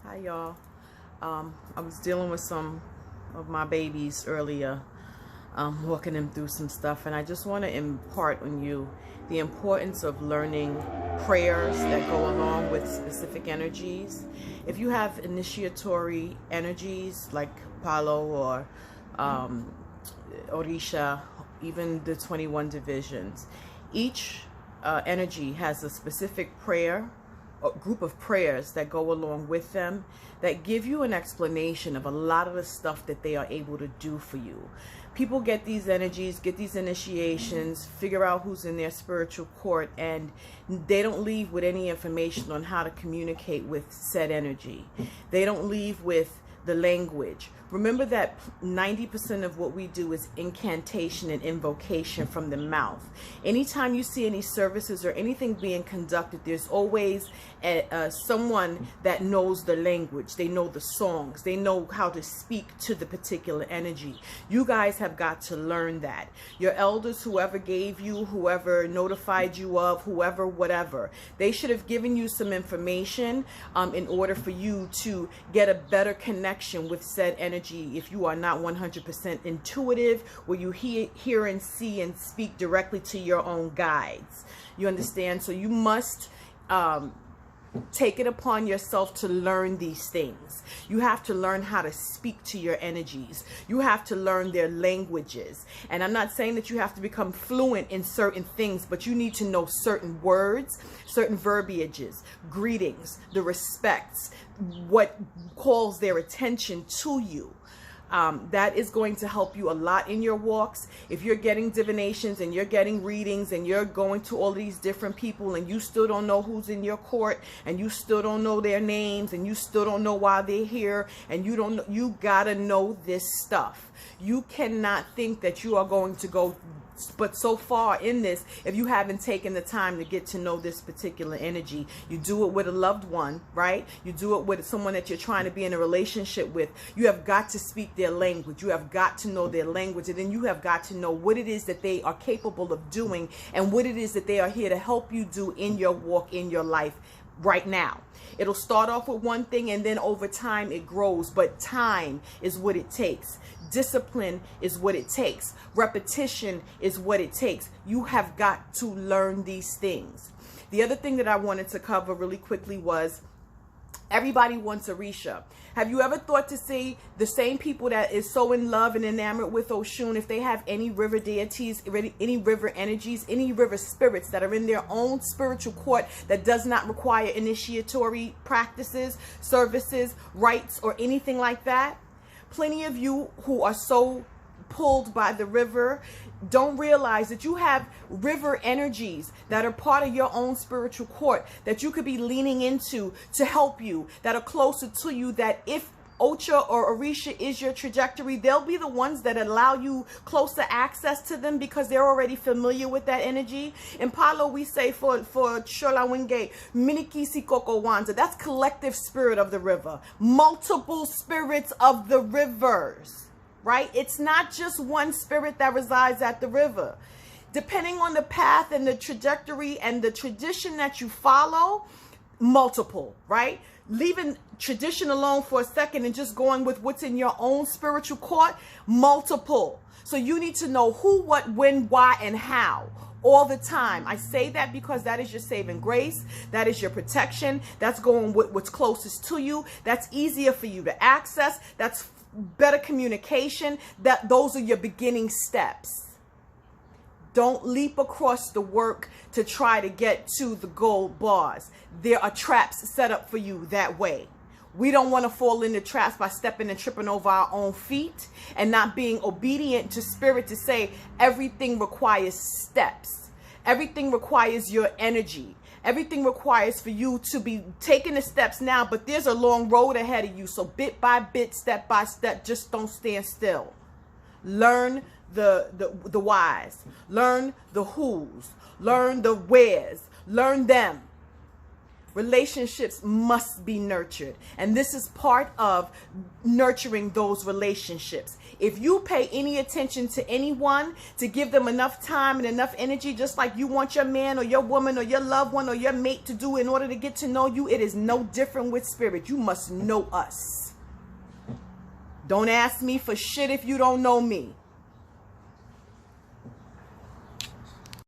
Hi y'all. I was dealing with some of my babies earlier, walking them through some stuff, and I just want to impart on you the importance of learning prayers that go along with specific energies. If you have initiatory energies like Palo or Orisha, even the 21 divisions, each energy has a specific prayer, a group of prayers that go along with them that give you an explanation of a lot of the stuff that they are able to do for you. People get these energies, get these initiations, figure out who's in their spiritual court, and they don't leave with any information on how to communicate with said energy. They don't leave with the language. Remember that 90% of what we do is incantation and invocation from the mouth. Anytime you see any services or anything being conducted, there's always someone that knows the language. They know the songs. They know how to speak to the particular energy. You guys have got to learn that. Your elders, whoever gave you, whoever notified you of, whoever, whatever, they should have given you some information in order for you to get a better connection with said energy. If you are not 100% intuitive, where you hear and see and speak directly to your own guides. You understand? So you must take it upon yourself to learn these things. You have to learn how to speak to your energies. You have to learn their languages. And I'm not saying that you have to become fluent in certain things, but you need to know certain words, certain verbiages, greetings, the respects, what calls their attention to you. That is going to help you a lot in your walks. If you're getting divinations and you're getting readings and you're going to all these different people and you still don't know who's in your court and you still don't know their names and you still don't know why they're here and you don't know, you gotta know this stuff. You cannot think that you are going to go but so far in this if you haven't taken the time to get to know this particular energy. You do it with a loved one, right? You do it with someone that you're trying to be in a relationship with. You have got to speak their language. You have got to know their language, and then you have got to know what it is that they are capable of doing and what it is that they are here to help you do in your walk, in your life right now. It'll start off with one thing and then over time it grows, but time is what it takes. Discipline is what it takes. Repetition is what it takes. You have got to learn these things. The other thing that I wanted to cover really quickly was everybody wants Orisha. Have you ever thought to see the same people that is so in love and enamored with Oshun, if they have any river deities, any river energies, any river spirits that are in their own spiritual court that does not require initiatory practices, services, rites, or anything like that? Plenty of you who are so pulled by the river don't realize that you have river energies that are part of your own spiritual court that you could be leaning into to help you, that are closer to you, that if Ocha or Orisha is your trajectory, they'll be the ones that allow you closer access to them because they're already familiar with that energy. In Palo, we say for Shola Wenge, Miniki Sikoko Wanza. That's collective spirit of the river. Multiple spirits of the rivers, right? It's not just one spirit that resides at the river. Depending on the path and the trajectory and the tradition that you follow, multiple, right? Leaving tradition alone for a second and just going with what's in your own spiritual court, multiple. So you need to know who, what, when, why, and how all the time. I say that because that is your saving grace. That is your protection. That's going with what's closest to you. That's easier for you to access. That's better communication. Those are your beginning steps. Don't leap across the work to try to get to the gold bars. There are traps set up for you that way. We don't want to fall into traps by stepping and tripping over our own feet and not being obedient to spirit to say everything requires steps. Everything requires your energy. Everything requires for you to be taking the steps now, but there's a long road ahead of you. So bit by bit, step by step, just don't stand still. Learn the whys, learn the whos, learn the wheres, learn them. Relationships must be nurtured. And this is part of nurturing those relationships. If you pay any attention to anyone, to give them enough time and enough energy, just like you want your man or your woman or your loved one or your mate to do in order to get to know you, it is no different with spirit. You must know us. Don't ask me for shit if you don't know me.